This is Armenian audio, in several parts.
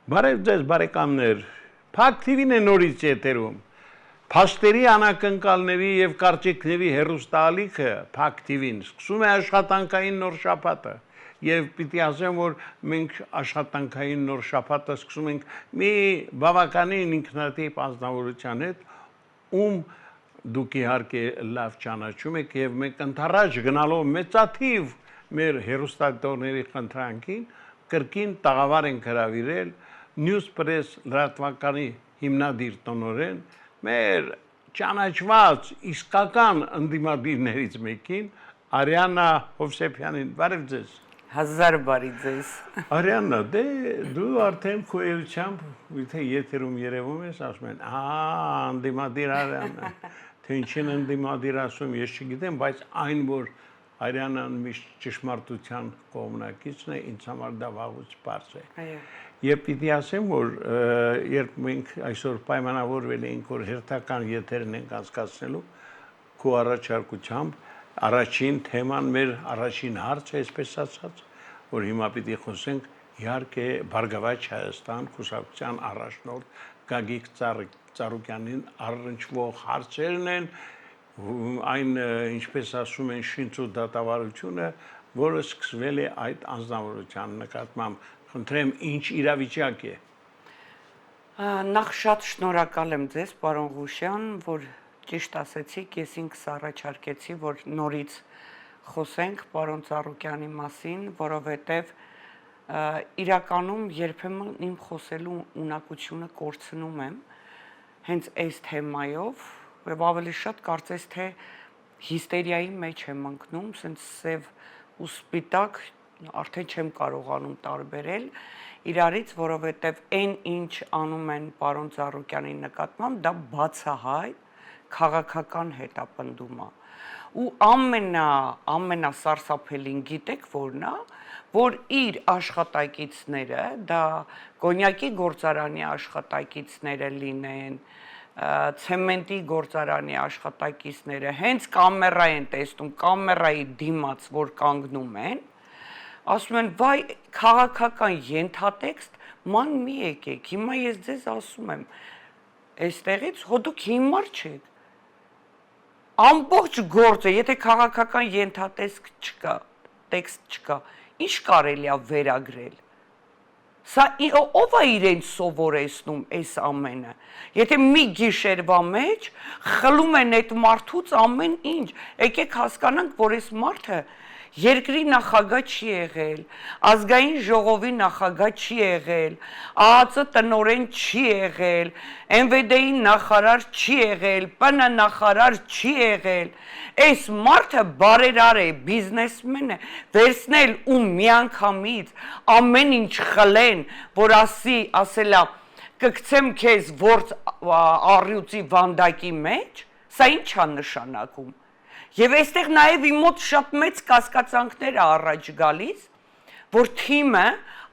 Բարև ձեզ բարեկամներ, Փակ TV-ն է նորից եթերում, Փաստերի անակնկալների և կարճիկների հեռուստաալիքը Փակ TV-ն սկսում է աշխատանքային նոր շաբաթը և պիտի ասեմ, որ մենք աշխատանքային նոր շաբաթը սկսում ենք մի բավականին ինքնատիպ անձնավորության հետ, ում դուք իհարկե լավ ճանաչում եք և մենք ընդառաջ գնալով մեծաթիվ մեր հեռուստադիտողների խնդրանքին կրկին տաղավար ենք հրավիրել Newspress լրատվականի հիմնադիր տնօրեն մեր ճանաչված իսկական ընդդիմադիրներից մեկին Արիաննա Հովսեփյանին, բարև ձեզ։ Հազար բարի ձեզ։ Արիաննա, դե դու արդեն քո էությամբ, եթե եթերում երևում ես, ասում են, ընդդիմադիր Արիաննա, թե ինչին ընդդիմադիր ասում, ես չգիտեմ, բայց այն որ Արիաննան միշտ ճշմարտության կողմնակիցն է, ինձ համար դա վաղուց պարզ է։ Այո։ Եվ պիտի ասեմ, որ երբ մենք այսօր պայմանավորվել էինք, որ հերթական եթերն ենք անցկացնելու, քո առաջարկությամբ առաջին թեման մեր առաջին հարցը, այսպես ասած, որ հիմա պիտի խոսենք իհարկե Բարգավաճ Հայաստան կուսակցության առաջնորդ Գագիկ Ծառուկյանին առնչվող հարցերն են, այն ինչպես ասում են շինչ ու դատավարությունը, որը սկսվել է այդ անձնավորության նկատմամբ, խնդրեմ, ինչ իրավիճակ է։ Նախ շատ շնորհակալ եմ ձեզ, պարոն Ղուշյան, որ ճիշտ ասեցիք, ես ինքս առաջարկեցի, որ նորից խոսենք պարոն Ծառուկյանի մասին, որովհետև իրականում երբեմն իմ խոսելու ունակությունը կորցնում եմ հենց այս թեմայով, եւ ավելի շատ կարծես թե հիստերիայի մեջ եմ ընկնում, սենց սև ու սպիտակ արդեն չեմ կարողանում տարբերել իրարից, որովհետև այն ինչ անում են պարոն Ծառուկյանի նկատմամբ, դա բացահայտ քաղաքական հետապնդում է։ Ու ամենասարսափելին գիտեք որն է, որ իր աշխատակիցները, դա կոնյակի գործարանի աշխատակիցները լինեն, ցեմենտի գործարանի աշխատակիցները, հենց կամերա են տեսնում, կամերայի դիմաց, որ կանգնում են, ասում են, վայ, քաղաքական ենթատեքստ, ման մի եկեք, հիմա ես ձեզ ասում եմ, այստեղից հո դուք հիմար չեք, ամբողջ գործը, եթե քաղաքական ենթատեքստ չկա, ինչ կարելի է վերագրել, սա ով է իրեն սովորեցնում այս ամենը, եթե մի գիշերվա մեջ խլում են այդ մարդուց ամեն ինչ, եկեք հասկանանք, որ այս մարդը երկրի նախագահ չի եղել, ազգային ժողովի նախագահ չի եղել, ԱԱԾ տնօրեն չի եղել, ՄՎԴ-ի նախարար չի եղել, ՊՆ նախարար չի եղել, այս մարդը բարերար է, բիզնեսմեն է, վերցնել ու միանգամից ամեն ինչ խլեն, որ ասելա կգցեմ քեզ ворց առյուծի վանդակի մեջ, սա ինչ է նշանակում։ Եվ այստեղ նաև իմ մոտ շատ մեծ կասկածանքներ է առաջ գալիս, որ թիմը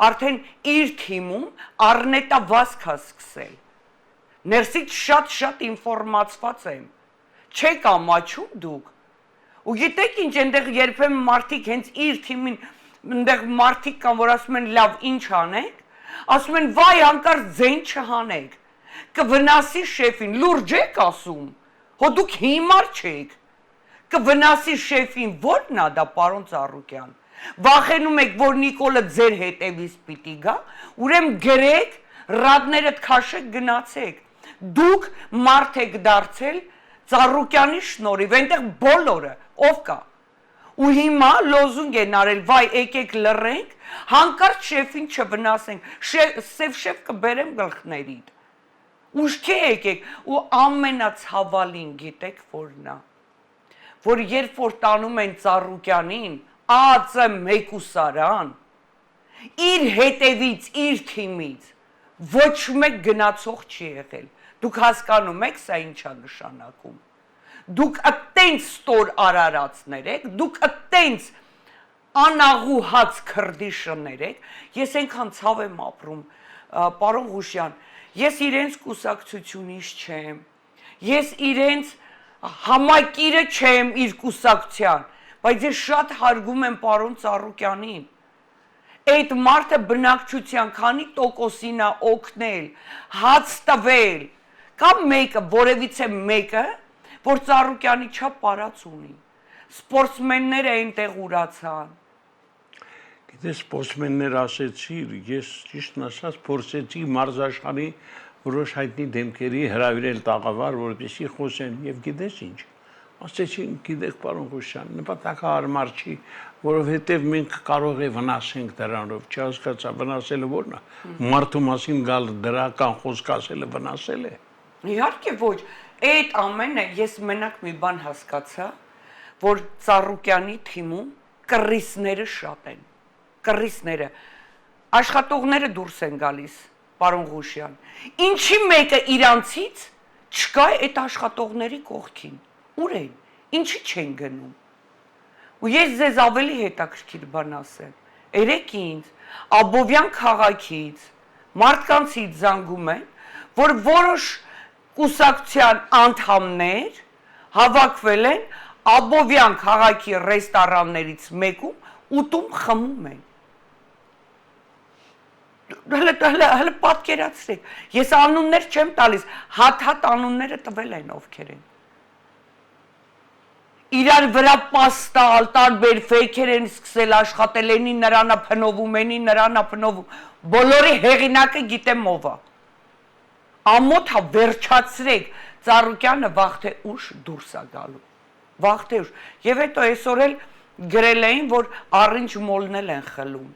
արդեն իր թիմում առնետավազք է սկսել։ Ներսից շատ ինֆորմացված եմ, չեք ամաչում դուք։ Ու գիտեք ինչ, այնտեղ երբեմն մարդիկ հենց իր թիմին, այնտեղ մարդիկ կան, որ ասում են լավ ինչ անեք, ասում են վայ հանկարծ ձեն չհանեք, կվնասի շեֆին, լուրջ եք ասում, հո դուք հիմար չեք, կվնասի շեֆին, ո՞րն է դա պարոն Ծառուկյան, վախենում եք, որ Նիկոլը ձեր հետևից պիտի գա, ուրեմն գրեք, ռադներդ քաշեք, գնացեք, դուք մարդ եք դարձել Ծառուկյանի շնորհիվ, այնտեղ բոլորը, ով կա, ու հիմա լոզունգ են արել, վայ եկեք լռենք, հանկարծ շեֆին չվնասենք, սև շեֆ կբերեմ գլխներիդ, ուշքի եկեք, ու ամենացավալին գիտեք որն է, որ երբ որ տանում են Ծառուկյանին, ԱԱԾ մեկուսարան, իր հետևից, իր թիմից, ոչ մեկ գնացող չի եղել, դուք հասկանում եք սա ինչ է նշանակում, դուք այտենց ստոր արարածներ եք, դուք այտենց անաղու հաց քրդիշներ եք, ես այնքան ցավ եմ ապրում, պարոն Ղուշյան, ես իրենց կուսակցությունից չեմ, ես իրենց համակիրը չեմ իր կուսակցության, բայց ես շատ հարգում եմ պարոն Ծառուկյանին, Այդ մարդը բնակչության քանի տոկոսին է օգնել, հաց տվել, կամ մեկը, որևիցե մեկը, որ Ծառուկյանի չափ պարած ունի։ Սպորտսմենները այնտեղ ուրացան։ Գիտես, սպորտսմեններ ասեցիր, ես ճիշտն ասած փորձեցի մարզաշխարհի որոշ հայտնի դեմքերի հրավիրել տաղավար, որպեսզի խոսեն, եւ գիտես ինչ, ասեցին, գիտեք, պարոն Ղուշյան, նպատակահարմար չի, որովհետեւ մենք կարող է վնասենք դրանով, չհասկացա, վնասելը ո՞րն է, մարդու մասին գալ դրական խոսք ասելը վնասել է։ Իհարկե ոչ, այդ ամենը ես մենակ մի բան հասկացա, որ Ծառուկյանի թիմում կռիսները շատ են, կռիսները, աշխատողները դուրս են գալիս, պարոն Ղուշյան, ինչի մեկը իրանցից չկա այդ աշխատողների կողքին, ուր են, ինչի չեն գնում, ու ես ձեզ ավելի հետաքրքիր բան ասեմ, երեք ինձ, Աբովյան քաղաքից, մարդկանցից զանգում են, որ որոշ կուսակցության անդամներ հավաքվել են Աբովյան քաղաքի ռեստորաններից մեկում ուտում խմում են։ Հələ պատկերացրեք, ես անուններ չեմ տալիս, հատ անունները տվել են ովքեր են։ Իրար վրա պաստալ, տարբեր ֆեյքեր են սկսել աշխատել, ենի նրանա փնովում, ենի նրանա փնովում, բոլորի հեղինակը գիտեմ ով է։ Ամոթա վերջացրեք, Ծառուկյանը վաղ թե ուշ դուրս է գալու, վաղ թե ուշ, եւ հետո այսօր էլ գրել էին, որ առինջ մոլն են խլում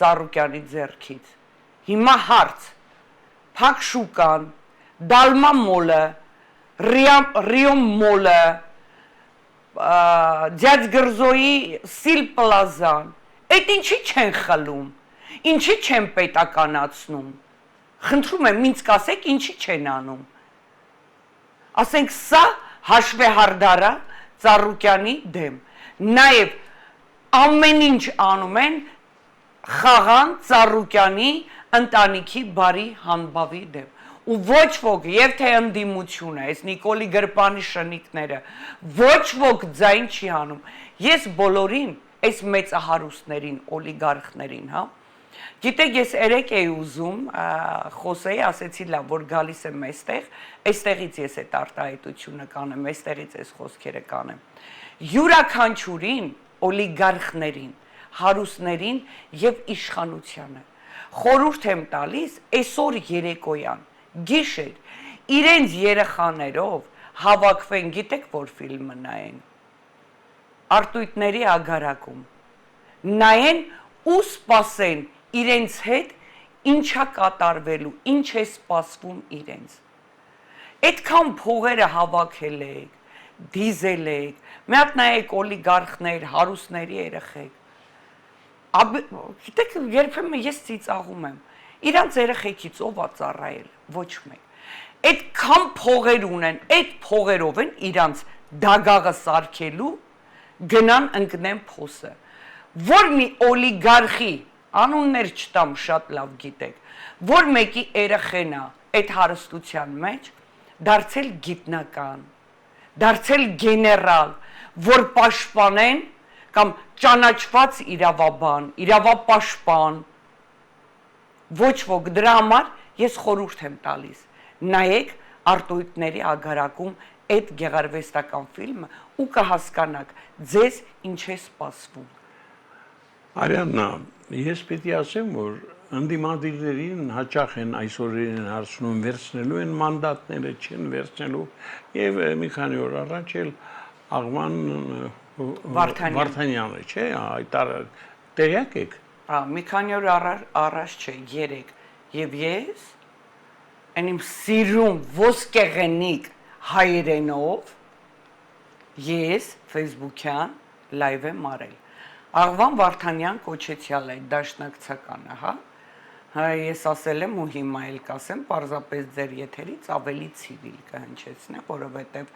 Ծառուկյանի ձեռքից, հիմա հարց, Փակ շուկան, Դալմա մոլը, Ռիոմ մոլը, Ձյաձ Գրզոյի Սիլ պլազան, այդ ինչի չեն խլում, ինչի չեն պետականացնում, խնդրում եմ ինձ կասեք ինչի չեն անում, ասենք սա հաշվեհարդարա Ծառուկյանի դեմ, նաև ամեն ինչ անում են խաղան Ծառուկյանի ընտանիքի բարի հանբավի դեմ ու ոչ ոք եւ թե ընդդիմությունը, այս Նիկոլի Գրպանի շնիկները, ոչ ոք ձայն չի հանում։ Ես բոլորին, այս մեծահարուստներին, օլիգարխներին, հա, գիտեք, ես երեք էի ուզում խոսեի, ասեցի լավ, որ գալիս եմ այստեղից ես այդ արտահայտությունը կանեմ, այստեղից այս խոսքերը կանեմ։ Յուրաքանչյուրին, օլիգարխներին, հարուստներին եւ իշխանությանը խորհուրդ եմ տալիս այսօր երեկոյան, գիշեր, իրենց երեխաներով հավաքվեն, գիտեք որ ֆիլմը նայեն, Արտույտների ագարակում, նայեն ու սպասեն իրենց հետ ինչա կատարվելու, ինչ է սպասվում իրենց, այդքան փողերը հավաքել եք, դիզել եք, մի հատ նայեք օլիգարխներ, հարուստների երեխեք, գիտեք, երբեմն ես ծիծաղում եմ, իրանց երեխեքից ով է ծառայել, ոչ մեկ, այդքան փողեր ունեն, այդ փողերով են իրանց դագաղը սարքելու, գնան ընկնեն փոսը, որ մի օլիգարխի, անուններ չտամ շատ լավ գիտեք, որ մեկի երեխեն է այդ հարստության մեջ, դարձել գիտնական, դարձել գեներալ, որ պաշտպանեն կամ ճանաչված իրավաբան, իրավապաշտպան, ոչ ոք դրա համար ես խորհուրդ եմ տալիս, նայեք Արտույտների ագարակում այդ գեղարվեստական ֆիլմը ու կհասկանաք ձեզ ինչ է սպասվում։ Արիաննա, ես պիտի ասեմ, որ ընդդիմադիրներին հաճախ են այսօրերին հարցնում վերցնելու են մանդատները, չեն վերցնելու եւ մի քանի օր առաջ էլ Աղման Վարդանյանը, չէ, այդ տեղյակ եք։ Մի քանի օր առաջ չէ, 3 եւ ես այն իմ սիրուն ոսկեղենիկ հայերենով ես Facebook-յան լայվ եմ արել։ Աղվան Վարդանյան կոչեցյալ է դաշնակցականը, հա։ Ես ասել եմ ու հիմա էլ կասեմ, պարզապես ձեր եթերից ավելի ցիվիլ կհնչեցնեմ, որովհետեւ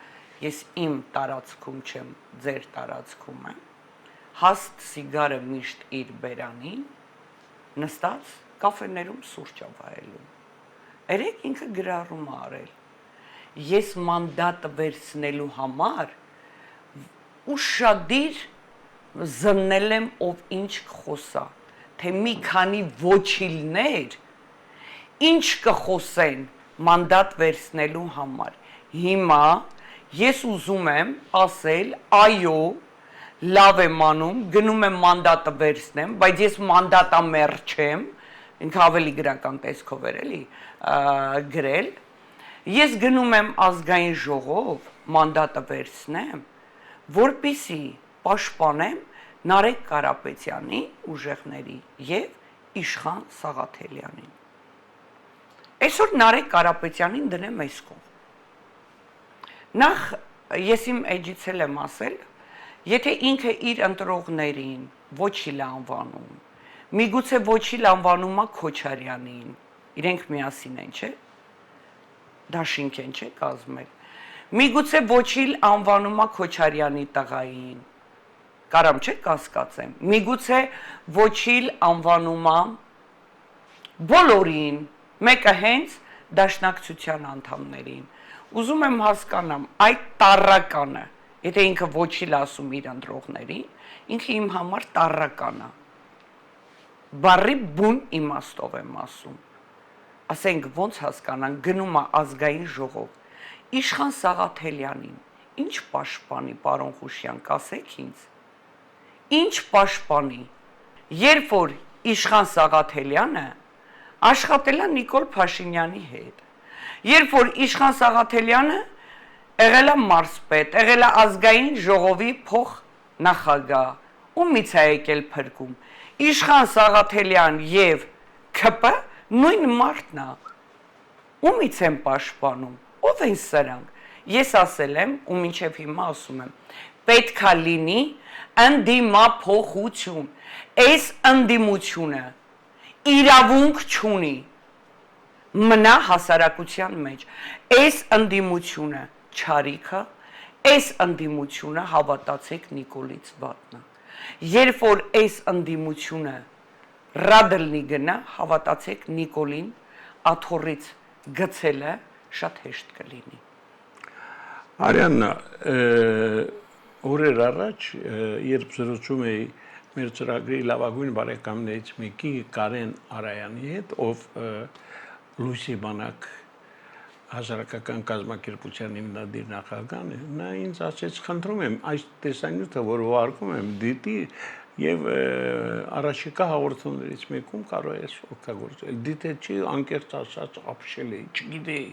ես իմ տարածքում չեմ, ձեր տարածքում եմ։ Հաստ սիգարը միշտ իր բերանին, նստած կաֆեներում սուրճ է վայելում։ Երեք ինքը գրառում արել։ Ես մանդատը վերցնելու համար ուշադիր զննել եմ ով ինչ կխոսա։ թե մի քանի ոչիլներ ինչ կխոսեն մանդատ վերցնելու համար։ Հիմա ես ուզում եմ ասել, այո, լավ եմ անում, գնում եմ մանդատը վերցնեմ, բայց ես մանդատամեր չեմ, ինքը ավելի գրական տեսքով էր էլի գրել։ Ես գնում եմ ազգային ժողով մանդատը վերցնեմ, որպեսզի պաշտպանեմ Նարեկ Կարապետյանի ուժեղների եւ Իշխան Սաղաթելյանին։ Այսօր Նարեկ Կարապետյանին դնեմ այս կողմ։ Նախ ես իմ էջից եմ ասել, եթե ինքը իր ընտրողներին ոչիլ անվանում, միգուցե ոչիլ անվանումա Քոչարյանին, իրենք միասին են, չէ՞, դաշինք են, չէ՞, կազմել, միգուցե ոչիլ անվանումա Քոչարյանի տղային, կարամ չէ կասկածեմ, միգուցե ոչիլ անվանումա բոլորին, մեկը հենց դաշնակցության անդամներին, ուզում եմ հասկանամ այդ տառականը, եթե ինքը ոչիլ ասում իր ընտրողներին, ինքը իմ համար տառական է, բառի բուն իմաստով եմ ասում, ասենք ոնց հասկանան գնում է ազգային ժողով, Իշխան Սաղաթելյանին, ինչ պաշտպանի պարոն Խուշյան, կասեք ինձ, ինչ պաշտպանի, երբ որ Իշխան Սաղաթելյանը աշխատել է Նիկոլ Փաշինյանի հետ, երբ որ Իշխան Սաղաթելյանը եղել է մարզպետ, եղել է ազգային ժողովի փոխնախագահ, ումից է եկել փրկում, Իշխան Սաղաթելյան եւ ՔՊ նույն մարդն է, ումից են պաշտպանում, ով են սրանք, ես ասել եմ ու մինչև հիմա ասում եմ, պետքա լինի ընդդիմափոխություն, այս ընդդիմությունը իրավունք չունի, մնա հասարակության մեջ, այս ընդդիմությունը չարիքը, այս ընդդիմությունը հավատացեք Նիկոլից վատնա, երբ որ այս ընդդիմությունը ռադլնի գնա, հավատացեք Նիկոլին աթոռից գցելը շատ հեշտ կլինի։ Արյաննա, օրեր առաջ, երբ զրուցում էի մեր ծրագրի լավագույն բարեկամներից մեկի Կարեն Արայանի հետ, ով լույսի բանակ հասարակական կազմակերպության հիմնադիր նախագահն է, նա ինձ ասեց, խնդրում եմ, այս տեսանյութը, որ ուղարկում եմ, դիտի եւ առաջիկա հաղորդումներից մեկում կարող ես օգտագործել։ Դիտե չի, անկեղծ ասած, ապշել էի, չգիտեի։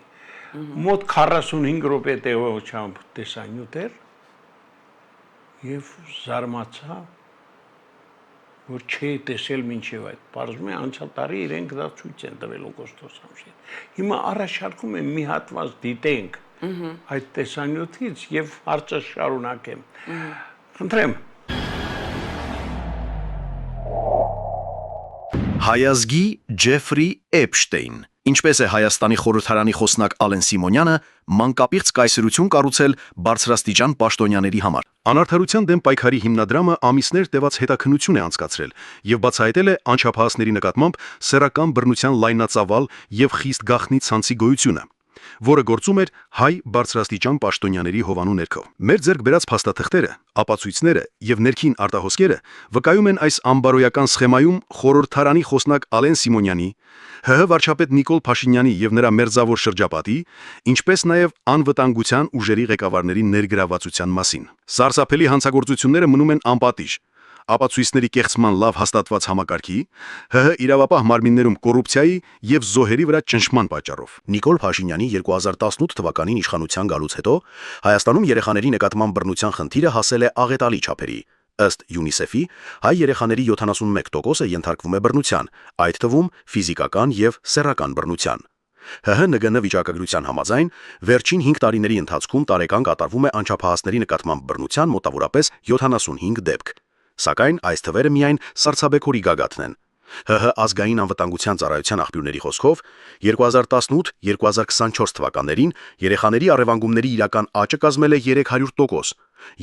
Մոտ 45 րոպե տևությամբ տեսանյութ էր եւ զարմացա, որ չէի տեսել մինչև այդ։ Պարզվում է անցյալ տարի իրենք դա ցույց են տվել օգոստոս ամսին։ Հիմա առաջարկում եմ մի հատված դիտենք այդ տեսանյութից եւ հարցը շարունակեմ։ Խնդրեմ։ Հայազգի Ջեֆրի Էփշտեյն, ինչպես է Հայաստանի խորհրդարանի խոսնակ Ալեն Սիմոնյանը մանկապիղծ կայսրություն կառուցել բարձրաստիճան պաշտոնյաների համար։ Անարդարության դեմ պայքարի հիմնադրամը ամիսներ տևած հետաքննություն է անցկացրել եւ բացահայտել է անչափահասների նկատմամբ սեռական բռնության լայնածավալ եւ խիստ գաղտնի ցանցի գոյությունը, որը գործում էր հայ բարձրաստիճան պաշտոնյաների հովանու ներքո։ Մեր ձեռք բերած փաստաթղթերը, ապացույցները եւ ներքին արտահոսքերը վկայում են այս ամբարոյական սխեմայում խորհրդարանի խոսնակ Ալեն Սիմոնյանի, ՀՀ վարչապետ Նիկոլ Փաշինյանի եւ նրա մերձավոր շրջապատի, ինչպես նաեւ անվտանգության ուժերի ղեկավարների ներգրավվածության մասին։ Սարսափելի հանցագործությունները մնում են անպատիժ։ Ապացույցների կեղծման լավ հաստատված համակարգի, ՀՀ իրավապահ մարմիններում կոռուպցիայի եւ զոհերի վրա ճնշման պատճառով։ Նիկոլ Փաշինյանի 2018 թվականին իշխանության գալուց հետո Հայաստանում երեխաների նկատմամբ բռնության խնդիրը հասել է աղետալի չափերի։ Ըստ ՅՈՒՆԻՍԵՖ-ի, հայ երեխաների 71%-ը ենթարկվում է բռնության, այդ թվում ֆիզիկական եւ սեռական բռնության։ ՀՀ ՆԳՆ վիճակագրության համաձայն վերջին 5 տարիների ընթացքում տարեկան կատարվում է անչափահասների նկատմամբ բռնության մոտավորապես 75 դեպք։ Սակայն այս թվերը միայն սառցաբեկորի գագաթն են։ ՀՀ ազգային անվտանգության ծառայության աղբյուրների խոսքով 2018-2024 թվականներին երեխաների առևանգումների իրական աճը կազմել է 300%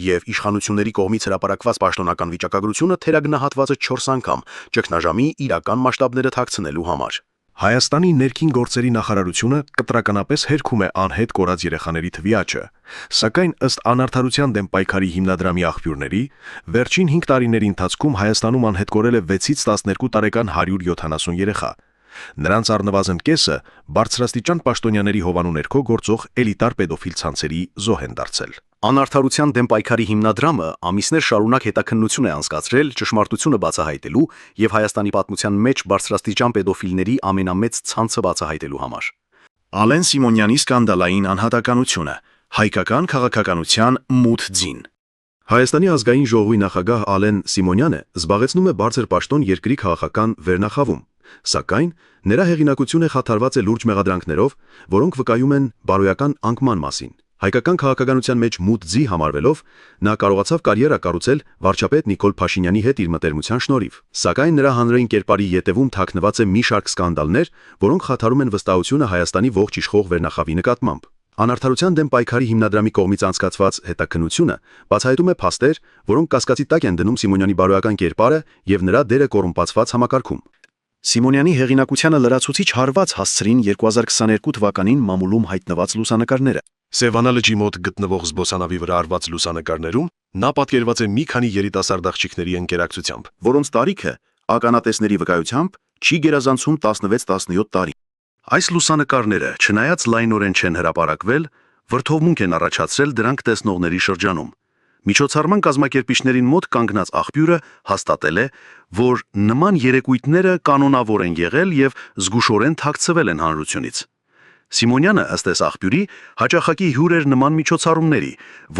եւ իշխանությունների կողմից հրապարակված պաշտոնական վիճակագրությունը թերագնահատված է 4 անգամ ճգնաժամի իրական մասշտաբները թաքցնելու համար։ Հայաստանի ներքին գործերի նախարարությունը կտրականապես հերքում է անհետ կորած երեխաների թվի աճը, սակայն ըստ անարդարության դեմ պայքարի հիմնադրամի աղբյուրների, վերջին 5 տարիների ընթացքում Հայաստանում անհետ կորել է 6-ից 12 տարեկան 170 երեխա։ Նրանց առնվազն կեսը բարձրաստիճան պաշտոնյաների հովանու ներքո գործող էլիտար պեդոֆիլ ցանցերի զոհ են դարձել։ Անարդարության դեմ պայքարի հիմնադրամը ամիսներ շարունակ հետաքննություն է անցկացրել ճշմարտությունը բացահայտելու եւ Հայաստանի պատմության մեջ բարձրաստիճան պեդոֆիլների ամենամեծ ցանցը բացահայտելու համար։ Ալեն Սիմոնյանի սկանդալային անհատականությունը, հայկական քաղաքականության մութ ձին։ Հայաստանի ազգային ժողովի նախագահ Ալեն Սիմոնյանը զբաղեցնում է բարձր պաշտոն երկրի քաղաքական վերնախավում, սակայն նրա հեղինակությունը խաթարված է լուրջ մեղադրանքներով, որոնք վկայում են բարոյական անկման մասին։ Հայկական քաղաքականության մեջ մութ ձի համարվելով նա կարողացավ կարիերա կառուցել վարչապետ Նիկոլ Փաշինյանի հետ իր մտերմության շնորհիվ, սակայն նրա հանրային կերպարի ետևում թաքնված է մի շարք սկանդալներ, որոնք խաթարում են վստահությունը Հայաստանի ողջ իշխող վերնախավի նկատմամբ։ Անարդարության դեմ պայքարի հիմնադրամի կողմից անցկացված հետաքննությունը բացահայտում է փաստեր, որոնք կասկածի տակ են դնում Սիմոնյանի բարոյական կերպարը եւ նրա դերը կոռումպացված համակարգում։ Սիմոնյանի հեղինակությանը լրացուցիչ հարված հասցրին 2022 թվականին մամուլում հայտնված լուսանկարները։ Սևանա լճի մոտ գտնվող զբոսանավի վրա արված լուսանկարներում նա պատկերված է մի քանի երիտասարդ աղջիկների ընկերակցությամբ, որոնց տարիքը ականատեսների վկայությամբ չի գերազանցում 16-17 տարի։ Այս լուսանկարները, չնայած լայնորեն չեն հրապարակվել, վրդովմունք են առաջացրել դրանք տեսնողների շրջանում։ Միջոցառման կազմակերպիչներին մոտ կանգնած աղբյուրը հաստատել է, որ նման երեկույթները կանոնավոր են եղել եւ զգուշորեն թաքցվել են հանրությունից։ Սիմոնյանը ըստ այս աղբյուրի հաճախակի հյուր էր նման միջոցառումների,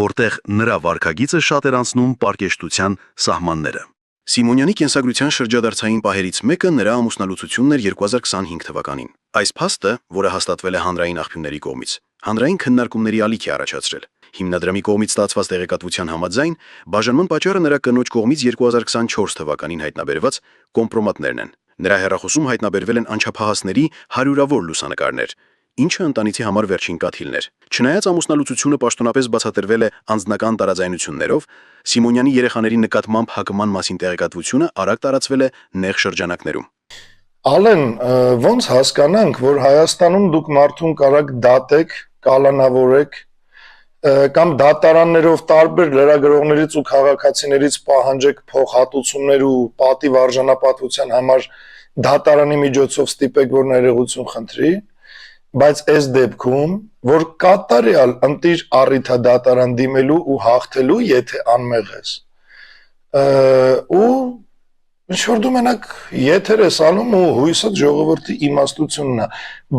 որտեղ նրա վարքագիծը շատ էր անցնում պարկեշտության սահմանները։ Սիմոնյանի կենսագրության շրջադարձային պահերից մեկը նրա ամուսնալուծությունն էր 2025 թվականին։ Այս փաստը, որը հաստատվել է հանրային աղբյուրների կողմից, հանրային քննարկումների ալիք է առաջացրել։ Հիմնադրամի կողմից ստացված տեղեկատվության համաձայն, բաժանման պատճառը նրա կնոջ կողմից 2024 թվականին հայտնաբերված կոմպրոմատներն են։ Նրա հեռախոսում հայտնաբերվել են անչափահասների հարյուրավոր լուսանկարներ, ինչը ընտանիքի համար վերջին կաթիլն էր։ Չնայած ամուսնալուծությունը պաշտոնապես բացատրվել է անձնական տարաձայնություններով, Սիմոնյանի երեխաների նկատմամբ հակման մասին տեղեկատվությունը արագ տարածվել է նեղ շրջանակներում։ Ալեն, ոնց հասկանանք, որ Հայաստանում դուք մարդուն կարաք դատեք, կալանավորեք, կամ դատարաններով տարբեր լրագրողներից ու քաղաքացիներից պահանջեք փոխհատուցումներ ու պատիվ արժանապատվության համար դատարանի միջոցով ստիպեք, որ ներողություն խնդրի, բայց այս դեպքում, որ կատարյալ ընտիր առիթ է դատարան դիմելու ու հաղթելու, եթե անմեղ ես, ու ինչ-որ դու մենակ եթեր ես անում ու հույսդ ժողովրդի իմաստությունն է,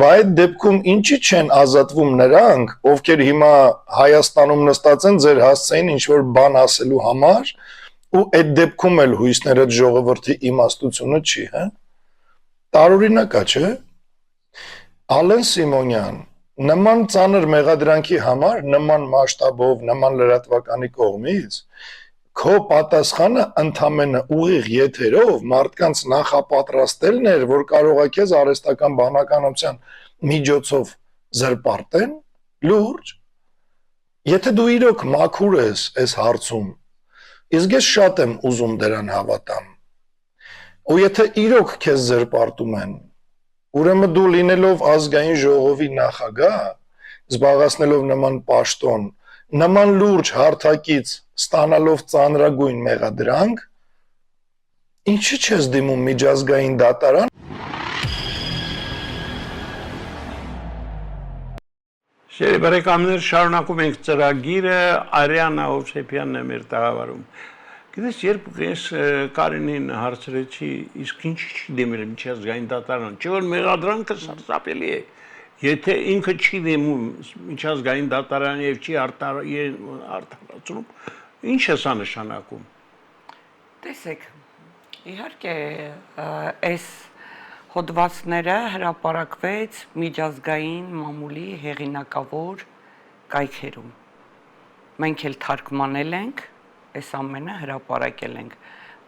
բայց այդ դեպքում ինչի չեն ազատվում նրանք, ովքեր հիմա Հայաստանում նստած են ձեր հասցեին ինչ-որ բան ասելու համար, ու այդ դեպքում էլ հույսներդ ժողովրդի իմաստությունը չի, հա? Տարօրինակ է, չէ՞։ Ալեն Սիմոնյան, նման ծանր մեղադրանքի համար, նման մասշտաբով, նման լրատվականի կողմից, քո պատասխանը ընդամենը ուղիղ եթերով մարդկանց նախապատրաստելն էր, որ կարող է քեզ արհեստական բանականության միջոցով զրպարտեն, լուրջ։ Եթե դու իրոք մաքուր ես այս հարցում, իսկ ես շատ եմ ուզում դրան հավատամ, ու եթե իրոք քեզ զրպարտում են, ուրեմն դու լինելով ազգային ժողովի նախագահ, զբաղեցնելով նման պաշտոն, նման լուրջ հարթակից ստանալով ծանրագույն մեղադրանք, ինչի՞ չես դիմում միջազգային դատարան։ Շերի բարեկամներ, շարունակում ենք ծրագիրը, Արիանա Հովսեփյանն է մեր տաղավարում։ Գիտես, երբ ես Կարինին հարցրեցի, իսկ ինչի՞ չի դիմել միջազգային դատարան, չէ՞ որ մեղադրանքը սարսափելի է։ Եթե ինքը չի դիմում միջազգային դատարան եւ չի արտահայտում, ինչ է սա նշանակում։ Տեսեք, իհարկե այս հոդվածները հրապարակվեց միջազգային մամուլի հեղինակավոր կայքերում։ Մենք էլ թարգմանել ենք, այս ամենը հրապարակել ենք։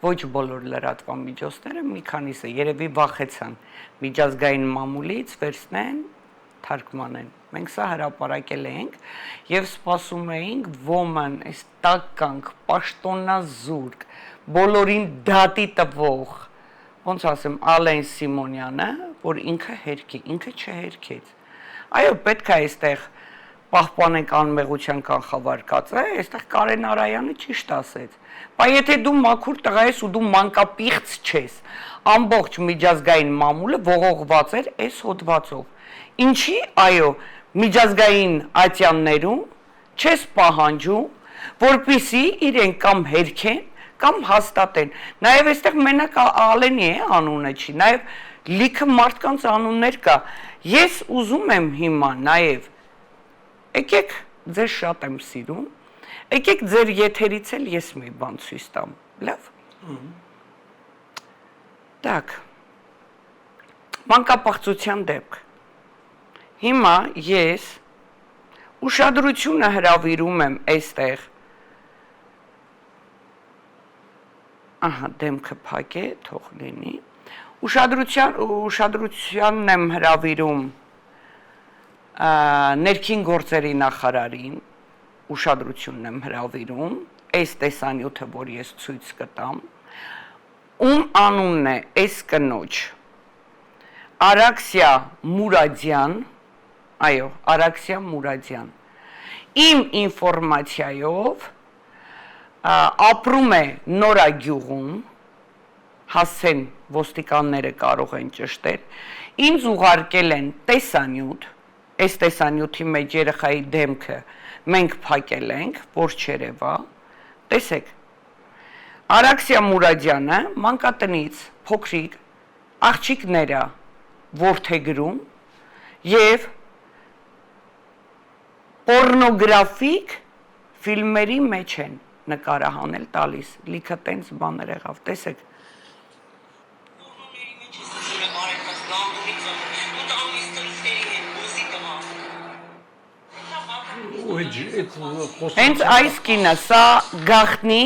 Ոչ բոլոր լրատվամիջոցները, մի քանիսը երևի վախեցան միջազգային մամուլից վերցնեն, թարգմանեն։ Մենք սա հրապարակել ենք եւ սպասում էինք ոմն, այս տականք, պաշտոնազուրկ, բոլորին դատի տվող, ոնց ասեմ, Ալեն Սիմոնյանը, որ ինքը հերքի, ինքը չհերքեց։ Այո, պետք է այստեղ պահպանենք անմեղության կանխավարկածը, այստեղ Կարեն Արայանը ճիշտ ասեց։ Բայց եթե դու մաքուր տղա ես ու դու մանկապիղծ չես, ամբողջ միջազգային մամուլը ողողված էր այս հոդվածով։ Ինչի, այո, միջազգային ատյաններում չես պահանջում, որպիսի իրենք կամ հերքեն, կամ հաստատեն։ Նաև այստեղ մենակ Ալենի է անունը չի, նաև լիքը մարդկանց անուններ կա։ Ես ուզում եմ հիմա նաև, եկեք ձեզ շատ եմ սիրում, եկեք ձեր եթերից էլ ես մի բան ցույց տամ, լավ։ Так, մանկապահծության դեպք։ Հիմա ես ուշադրությունը հրավիրում եմ այստեղ, ահա դեմքը փակ է, թող լինի, ուշադրությանն եմ հրավիրում ներքին գործերի նախարարին, ուշադրությունն եմ հրավիրում, այս տեսանյութը, որ ես ցույց կտամ, ում անունն է այս կնոջ, Արաքսիա Մուրադյան, այո, Արաքսիա Մուրադյան, իմ ինֆորմացիայով ապրում է Նորագյուղում, հասցեն ոստիկանները կարող են ճշտել, ինձ ուղարկել են տեսանյութ, այս տեսանյութի մեջ երեխայի դեմքը մենք փակել ենք, որ չերևա, տեսեք, Արաքսիա Մուրադյանը մանկատնից փոքրիկ աղջիկները որդեգրում եւ պորնոգրաֆիկ ֆիլմերի մեջ են նկարահանել տալիս, լիքը տենց բաներ եղավ, տեսեք։ Հենց այս կինը, սա գախտնի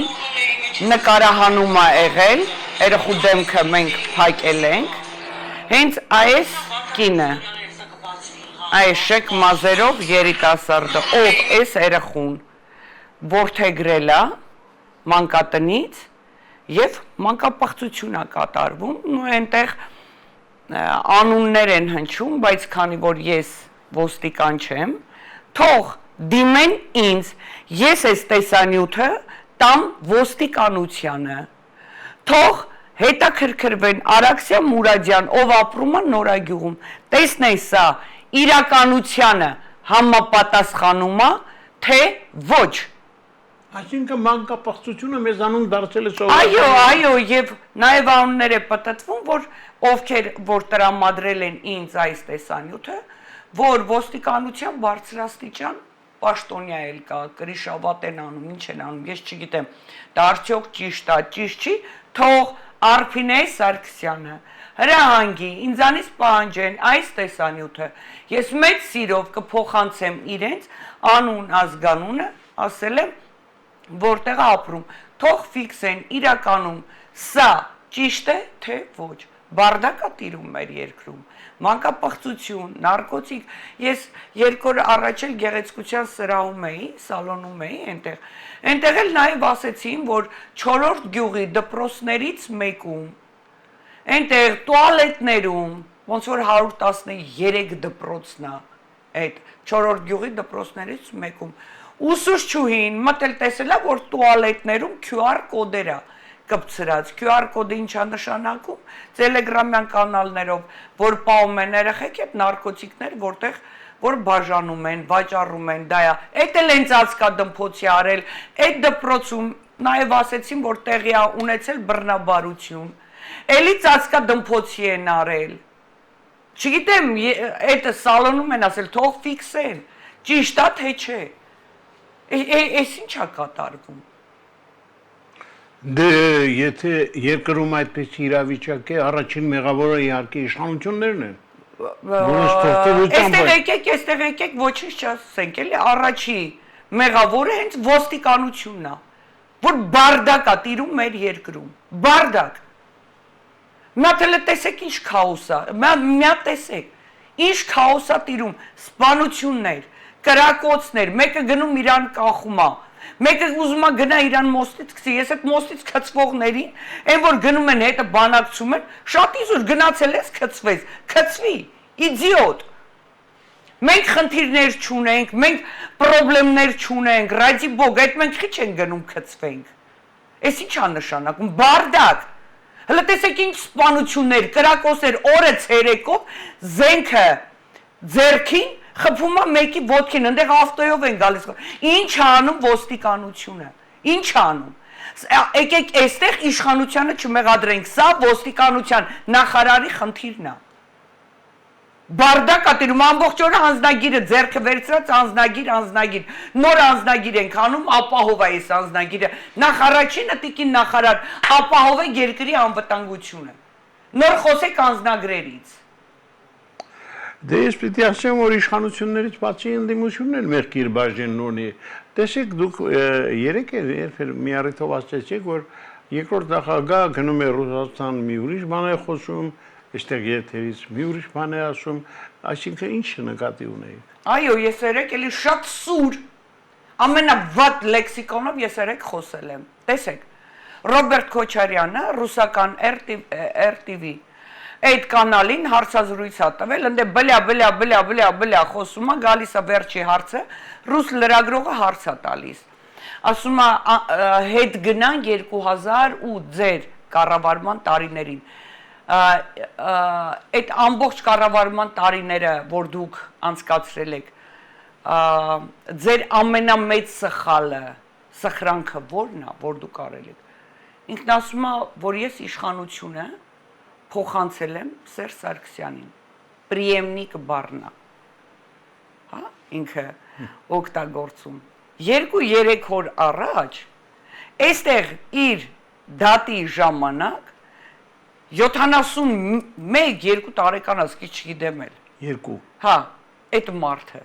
նկարահանում է եղել, երեխու դեմքը մենք փակել ենք, հենց այս կինը, այս շեք մազերով երիտասարդը, ով այս երեխուն որդեգրել է մանկատնից եւ մանկապահծություն է կատարվում, ու այնտեղ անուններ են հնչում, բայց քանի որ ես ոստիկան չեմ, թող դիմեն ինձ, ես այս տեսանյութը տամ ոստիկանությանը, թող հետաքրքրվեն Արաքսիա Մուրադյան, ով ապրում է Նորագյուղում, տեսնեն սա իրականությանը համապատասխանում է, թե ոչ։ Այսինքն մանկապահծությունը մեզանում դարձել է Այո, այո, եւ նաեւ անուններ է պատտվում, որ ովքեր որ տրամադրել են ինձ այս տեսանյութը, որ ոստիկանության բարձրաստիճան պաշտոնյա էլ կա, կրիշավատ են անում, ինչ են անում, ես չգիտեմ, դա արդյոք ճիշտ է, ճիշտ չի, թող Արփինե Սարգսյանը հրահանգի, ինձանից պահանջեն այս տեսանյութը, ես մեծ սիրով կփոխանցեմ իրենց անուն ազգանունը, ասել եմ, որտեղ ապրում, թող ֆիքսեն իրականում սա ճիշտ է, թե ոչ, բարդակ է տիրում մեր երկրում, մանկապահծություն, նարկոտիկ, ես 2 օր առաջ էլ գեղեցկության սրահում էի, սալոնում էի, այնտեղ էլ նաև ասեցին, որ 4-րդ գյուղի դպրոցներից մեկում, այնտեղ տուալետներում, ոնց որ 113 դպրոցն է, այդ 4-րդ գյուղի դպրոցներից մեկում, ուսուցչուհին մտել տեսել է, որ տուալետներում QR կոդեր է կպցրած, QR կոդը ինչ է նշանակում, տելեգրամյան կանալներով, որ պահում են երեխեք այդ նարկոտիկներ, որտեղ որ բաժանում են, վաճառում են, դա է, այդ էլ հենց ածկադմփոցի արել, այդ դպրոցում նաև ասեցին, որ տեղի է ունեցել բռնաբարություն, էլի ածկադմփոցի են արել, չգիտեմ, այդ սալոնում են ասել, թող ֆիքսեն, ճիշտ է, թե չէ, այս ինչ է կատարվում։ Դե եթե երկրում այդպես իրավիճակ է, առաջին մեղավորը իհարկե իշխանություններն են։ Այստեղ եկեք ոչինչ չասենք, էլի առաջի մեղավորը հենց ոստիկանությունն է, որ բարդակ է տիրում մեր երկրում, բարդակ։ Միատել տեսեք ինչ քաոս է, միատ տեսեք, ինչ քաոս է տիրում, սպանություններ, կրակոցներ, մեկը գնում իրան կախում է, Մեկը ուզում է գնա իրան մոստից գցի, ես այդ մոստից գցվողներին, այն որ գնում են հետը բանակցում են, շատ իզուր գնացել ես գցվես, գցվի, իդիոտ։ Մենք խնդիրներ չունենք, մենք խնդիրներ չունենք, ռադի բոգ, այդ մենք քիչ են գնում գցվենք։ Էս ի՞նչ է նշանակում, բարդակ։ Հələ տեսեք ինչ սպանություններ, կրակոցներ, օրը ցերեկով զենքը ձերքին խփում է մեկի ոտքին, այնտեղ ավտոյով են գալիս։ Ինչ անում ոստիկանությունը։ Ինչ անում։ Եկեք այստեղ իշխանությանը չմեղադրենք, սա ոստիկանության նախարարի խնդիրն է։ Բարդակ ատերում ամբողջ օրը անձնագիրը ձերքը վերցրած անձնագիր, նոր անձնագիր ենք անում, ապահով է այս անձնագիրը, նախարարչինը տիկին նախարար, ապահով է երկրի անվտանգությունը, նոր խոսեք անձնագրերից։ Դե ես պիտի ասեմ, որ իշխանություններից բացի ընդդիմությունն էլ մեղքիր բաժինն ունի, տեսեք դուք երեք երբեր մի առիթով ասացիք, որ երկրորդ նախագահ գնում է Ռուսաստան մի ուրիշ բան է խոսում, այստեղ եթերից մի ուրիշ բան է ասում, այսինքն ինչ նկատի ունեիք։ Այո, ես երեք էլի շատ սուր, ամենավատ լեքսիկոնով ես երեք խոսել եմ, տեսեք, Ռոբերտ Քոչարյանը, ռուսական RTV, այդ կանալին հարցազրույց է տվել, ընդ բլյա խոսում է, գալիս է վերջի հարցը, ռուս լրագրողը հարց է տալիս, ասում է հետ գնան 2000 ու ձեր կառավարման տարիներին, այդ ամբողջ կառավարման տարիները, որ դուք անցկացրել եք, ձեր ամենամեծ սխրանքը որն է, որ դուք արել եք, ինքն ասում է, որ ես իշխանությունը փոխանցել եմ Սերժ Սարգսյանին, պրիեմնիկ բառնա, հա, ինքը օգտագործում, 2-3 օր առաջ, այստեղ իր դատի ժամանակ, 71-2 տարեկան ասկի չգիտեմ էլ, 2, հա, այդ մարդը,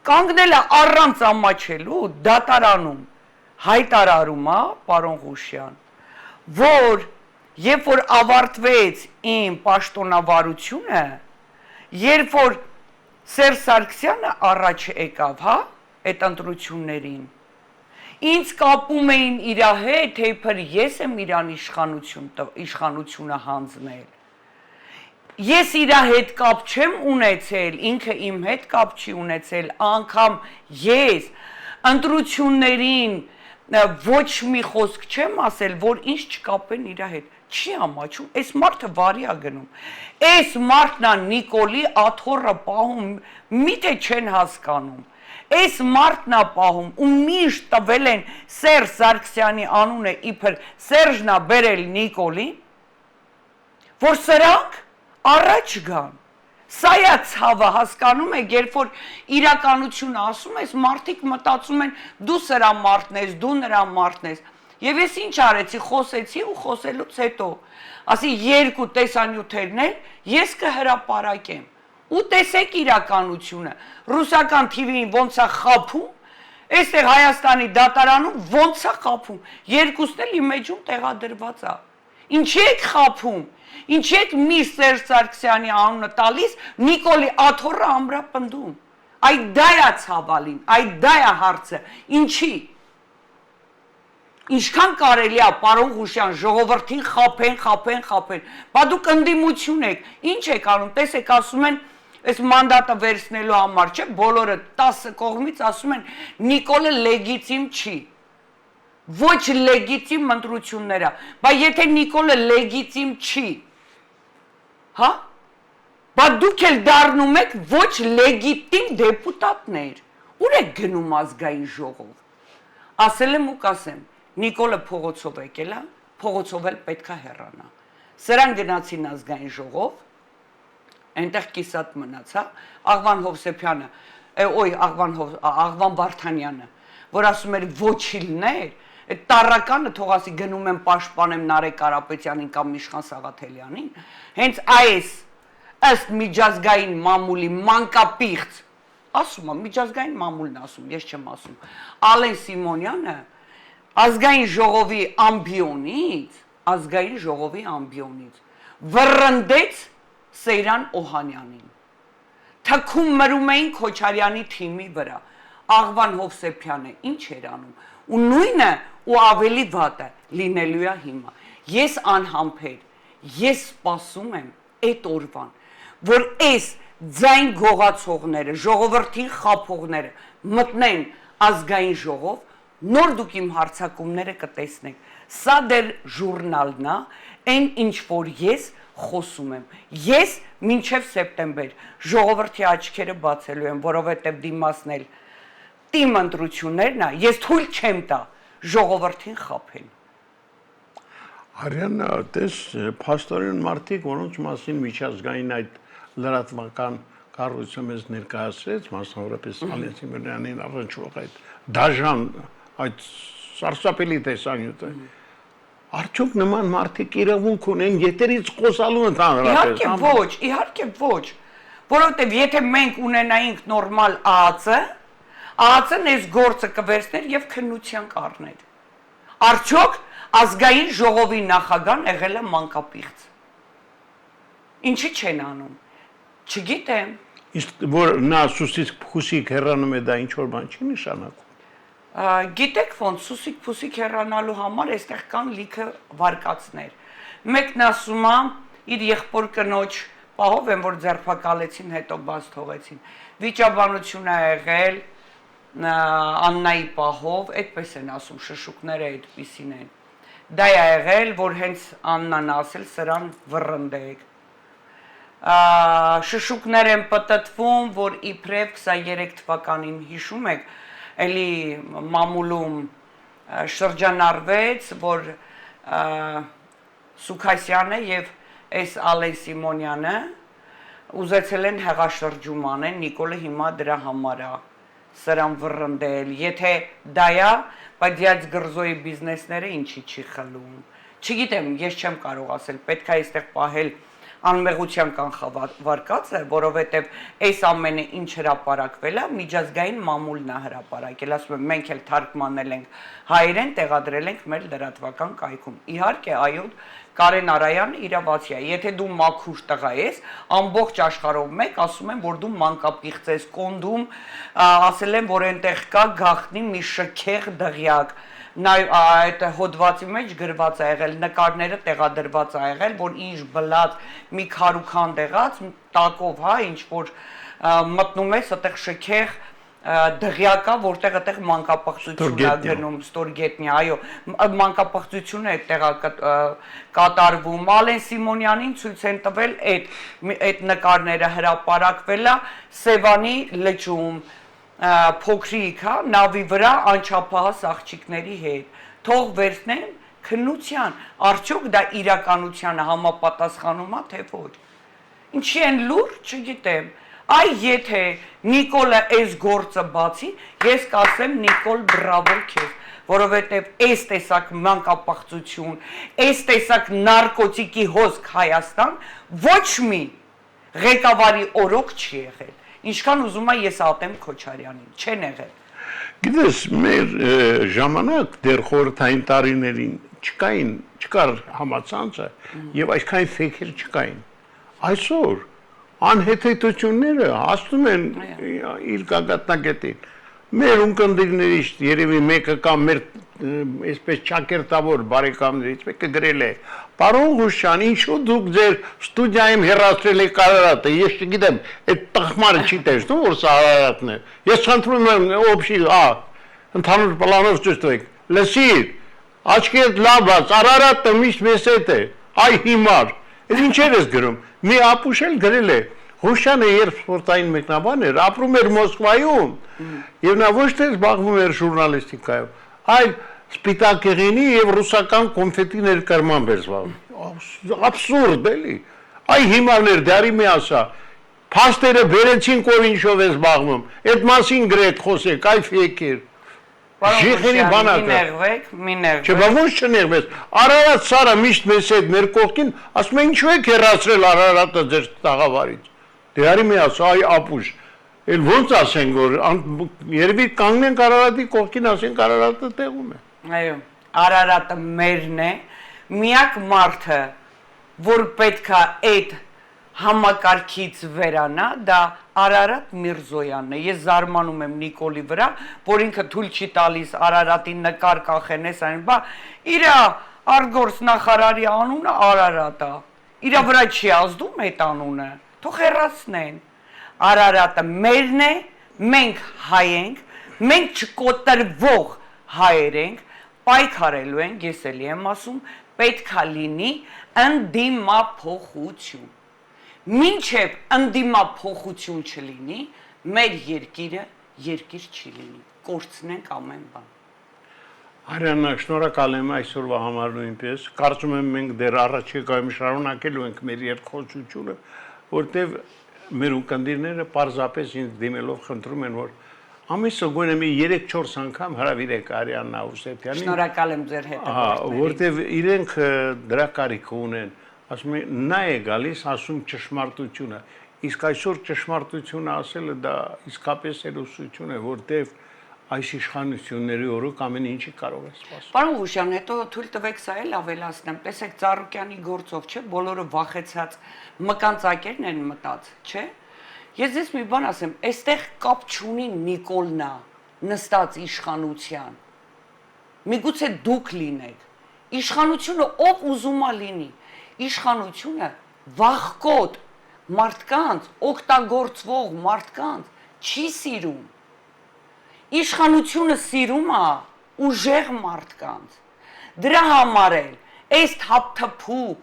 կանգնել է առանց ամաչելու դատարանում, հայտարարում է, պարոն Ղուշյան, որ երբ որ ավարտվեց իմ պաշտոնավարությունը, երբ որ Սերժ Սարգսյանը առաջ եկավ, հա, այդ ընտրություններին, ինձ կապում էին իր հետ, թե իբր ես եմ իրան իշխանությունը հանձնել։ Ես իր հետ կապ չեմ ունեցել, ինքը իմ հետ կապ չի ունեցել, անգամ ես ընտրություններին ոչ մի խոսք չեմ ասել, որ ինձ չկապեն իր հետ, չի ամաչում, այս մարդը վարի է գնում, այս մարդն է Նիկոլի աթոռը պահում, միթե չեն հասկանում, այս մարդն է պահում ու միշտ տվել են Սերժ Սարգսյանի անունը իբր Սերժն է բերել Նիկոլին, որ սրանք առաջ գան, սա է ցավը, հասկանում եք, երբ որ իրականությունը ասում ես, մարդիկ մտածում են դու սրա մարդն ես, դու նրա մարդն ես, եւ ես ինչ արեցի, խոսեցի ու խոսելուց հետո, ասի 2 տեսանյութերն են, ես կհրապարակեմ, ու տեսեք իրականությունը, ռուսական TV-ին ոնց է խափում, այստեղ Հայաստանի դատարանում ոնց է խափում, երկուսն էլ իմեջում տեղադրված է, ինչի եք խափում, ինչի եք միշտ Սերժ Սարգսյանի անունը տալիս, Նիկոլի աթոռը ամրապնդում, այդ դա է ցավալին, այդ դա է հարցը, ինչի, ինչքան կարելի է, պարոն Ղուշյան, ժողովրդին խափեն, բա դուք ընդդիմություն եք, ինչ եք անում, տեսեք, ասում են, այս մանդատը վերցնելու համար, չէ, բոլորը 10 կողմից ասում են, Նիկոլը լեգիտիմ չի, ոչ լեգիտիմ ընտրությունները, բա եթե Նիկոլը լեգիտիմ չի, հա, բա դուք էլ դառնում եք ոչ լեգիտիմ դեպուտատներ, ուր եք գնում ազգային ժողով, ասել եմ ու կասեմ, Նիկոլը փողոցով եկել է, փողոցով էլ պետք է հեռանա, սրան գնացին ազգային ժողով, այնտեղ կիսատ մնացա, Աղվան Հովսեփյանը, Աղվան Վարդանյանը, որ ասում էր ոչի լներ, այդ տառականը թող ասի գնում եմ պաշտպանեմ Նարեկ Կարապետյանին կամ Իշխան Սաղաթելյանին, հենց այս ըստ միջազգային մամուլի մանկապիղծ, ասում եմ, միջազգային մամուլն ասում, ես չեմ ասում, Ալեն Սիմոնյանը ազգային ժողովի ամբիոնից վռնդեց Սեյրան Օհանյանին, թքում մրում էին Քոչարյանի թիմի վրա, Աղվան Հովսեփյանը ինչ էր անում։ Ու նույնը ու ավելի վատը լինելու է հիմա։ Ես անհամբեր, ես սպասում եմ այդ օրվան, որ այս ձայն գողացողները, ժողովրդին խափողները մտնեն ազգային ժողով, նոր դուք իմ հարցակումները կտեսնեք։ Սա դեր ժուրնալն է, այն ինչ որ ես խոսում եմ։ Ես մինչև սեպտեմբեր ժողովրդի աչքերը բացելու եմ, որովհետև դիմացն էլ տիմ ընտրություններն է, ես թույլ չեմ տա ժողովրդին խափեն։ Արիանա, տես փաստորեն մարդիկ, որոնց մասին միջազգային այդ լրատվական կառույցը մեզ ներկայացրեց, մասնավորապես Ալեն Սիմոնյանին առնչվող այդ դաժան, այդ սարսափելի տեսանյութը, արդյոք նման մարդիկ իրավունք ունեն եթերից խոսալու ընդհանրապես։ Իհարկե ոչ, որովհետև եթե մենք ունենայինք նորմալ ԱԱՑ-ն այս գործը կվերցներ եւ քննության կառներ։ Արդյոք ազգային ժողովի նախագահն եղել է մանկապիղծ։ Ինչի չեն անում։ Չգիտեմ։ Իսկ որ նա սուսիկ հեռանում է, դա ինչ որ բան չի նշանակում։ Գիտեք ոնց սուսիկ հեռանալու համար այստեղ կան լիքը վարկածներ։ Մեկն ասում է իր եղբոր կնոջ պահով են որ ձերբակալեցին, հետո բաց թողեցին։ Վիճաբանություն է եղել Աննայի պահով, այդպես են ասում, շշուկները այդպիսին են։ Դա է եղել, որ հենց Աննան ասել սրան վռնդեք։ Շշուկներ են պտտվում, որ իբրև 23 թվականին հիշում եք, էլի մամուլում շրջանառվեց, որ Սուքասյանը եւ այս Ալեն Սիմոնյանը ուզեցել են հեղաշրջում անեն, Նիկոլը հիմա դրա համար է սրան վռնդել, եթե դա է, բայց դիած գրզոյի բիզնեսները ինչի չի խլում։ Չգիտեմ, ես չեմ կարող ասել, պետք է այստեղ պահել անմեղության կանխավարկածը, որովհետև այս ամենը ինչ հրապարակվել է, միջազգային մամուլն է հրապարակել, ասում եմ, մենք էլ թարգմանել ենք հայերեն, տեղադրել ենք մեր լրատվական կայքում։ Իհարկե, այո, Կարեն Արայանը իրավացի է, եթե դու մաքուր տղա ես, ամբողջ աշխարհով մեկ ասում են, որ դու մանկապիղծ ես, կոնդում, ասել են, որ այնտեղ կա գախնի մի շքեղ դղյակ, այդ հոդվածի մեջ գրված է եղել, նկարները տեղադրված է եղել, որ ինչ բլած մի քարուքան տեղած, տակով, հա, ինչ որ մտնում ես, այդտեղ շքեղ դղյակա, որտեղ այդտեղ մանկապղծություն է գնում, ստորգետնյա, այո, մանկապղծություն է այդտեղ կատարվում, Ալեն Սիմոնյանին ցույց են տվել այդ նկարները հրապարակվել է Սևանի լճում, փոքրիկ, հա, նավի վրա անչափահաս աղջիկների հետ, թող վերցնեն քննության, արդյոք դա իրականությանը համապատասխանում է, թե ոչ։ Ինչի են լուր, չգիտեմ, այ եթե Նիկոլը այս գործը բացի, ես կասեմ Նիկոլ բրավո քեզ, որովհետև այս տեսակ մանկապղծություն, այս տեսակ նարկոտիկի հոսք Հայաստան ոչ մի ղեկավարի օրոք չի եղել։ Ինչքան ուզում եմ ես ատեմ Քոչարյանին, չեն եղել։ Գիտես, մեր ժամանակ դեռ խորհրդային տարիներին չկար համացանցը եւ այսքան ֆեյքեր չկային։ Այսօր անհեթեթությունները հասնում են իր գագաթնակետին։ Մեր ունկնդիրներից երևի մեկը կամ մեր այսպես ճակերտավոր բարեկամներից մեկը գրել է. «Պարոն Ղուշյան, ինչու դուք ձեր ստուդիայում հեռացրել եք Արարատը, ես չգիտեմ, այդ տխմարը չի տեսնում, որ սա Արարատն է։ Ես խնդրում եմ օբշի, ընդհանուր պլանով ցույց տվեք։ Լսիր, աչքերդ լավ բաց, Արարատը միշտ մեզ հետ է, այ հիմար։ Այս ինչեր ես գրում։ Մի ապուշ էլ գրել է. Ղուշյանը երբ սպորտային մեկնաբան էր, ապրում էր Մոսկվայում, եւ նա ոչ թե զբաղվում էր ժուրնալիստիկայով, այլ սպիտակեղենի եւ ռուսական կոնֆետի ներկրմամբ էր զբաղվում։ Աբսուրդ էլի։ Այ հիմարներ դարի մի ասա, փաստերը բերեցին կով ինչով է զբաղվում։ Այդ մասին գրեք, խոսեք, այ ֆեյքեր։ Ժիղերի բանակը։ Մի ներվեք։ Չէ, բա ոչ չներվես։ Արարատ Սարը միշտ մեզ հետ մեր կողքին, ասում է ինչու եք հեռացրել Արարատը ձեր տաղավարից։ Դե մի ասա, այ ապուշ։ Էլ ոնց ասենք, որ երևի կանգնենք Արարատի կողքին, ասենք Արարատը տեղում է։ Այո, Արարատը մերն է, միակ մարդը, որ պետք է այդ համակարգից վերանա, դա Արարատ Միրզոյանն է։ Ես զարմանում եմ Նիկոլի վրա, որ ինքը թույլ չի տալիս Արարատին նկար կախենես այն, բա իր արգորս նախարարի անունը Արարատ է։ Իր վրա չի ազդում այդ անունը։ Թող հեռացնեն։ Արարատը մերն է, մենք հայ ենք, մենք չկոտրվող հայեր ենք, պայքարելու ենք, ես էլի եմ ասում, պետքա լինի ընդդիմափոխություն։ Մինչև ընդդիմափոխություն չլինի, մեր երկիրը երկիր չի լինի, կորցնենք ամեն բան։ Արիաննա, շնորհակալ եմ այսօրվա համար նույնպես, կարծում եմ մենք դեռ առաջիկայում շարունակելու ենք մեր երկխոսությունը, որտեղ մեր ուղղակիները պարզապես ինձ դիմելով խնդրում են, որ ամիսը գոնե մի 3-4 անգամ հրավիրեք Արիաննա Հովսեփյանին։ Շնորհակալ եմ ձեր հետևորդներին։ Որտեղ իրենք դրա կարիք ունեն, ասում են նա է գալիս ասում ճշմարտությունը, իսկ այսօր ճշմարտությունը ասելը դա իսկապես երուսություն է, որտեղ այս իշխանությունների օրոք ամեն ինչի կարող է սպասել։ Պարոն Ղուշյան, հետո թույլ տվեք սա էլ ավելացնեմ, տեսեք Ծառուկյանի գործով, չէ, բոլորը վախեցած մկանցակերն են մտած, չէ։ Ես ձեզ մի բան ասեմ, այստեղ կապ չունի Նիկոլնա նստած իշխանության։ Միգուցե դուք լինեք։ Իշխանությունը ով ուզում է լինի։ Իշխանությունը վախկոտ մարդկանց, օգտագործվող մարդկանց չի սիրում։ Իշխանությունը սիրում է ուժեղ մարդկանց։ Դրա համար էլ այս թափթփուկ,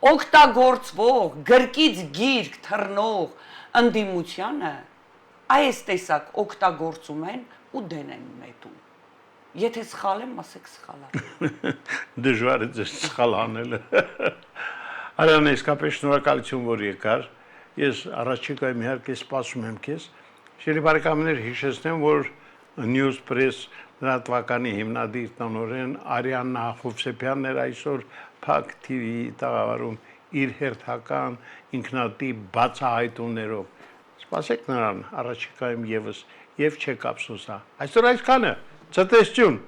օգտագործվող, գրկից գիրք թռնող ընդդիմությանը այս տեսակ օգտագործում են ու դեն են մետում։ Եթե սխալ եմ, ասեք սխալ է։ Դժվար է ձեզ սխալ անելը։ Արիաննա, իսկապես շնորհակալություն, որ եկար։ Ես առաջիկայում իհարկե սպասում եմ քեզ։ Շիրի բարեկամներ, հիշեցնեմ, որ Newspress լրատվականի հիմնադիր տնօրեն Արիաննա Հովսեփյանն էր այսօր Փակ TV-ի տաղավարում իր հերթական ինքնատիպ բացահայտումներով։ Սպասեք նրան առաջիկայում եւս եւ չեք ափսոսա։ Այսօր այսքանը։ Ցտեսություն։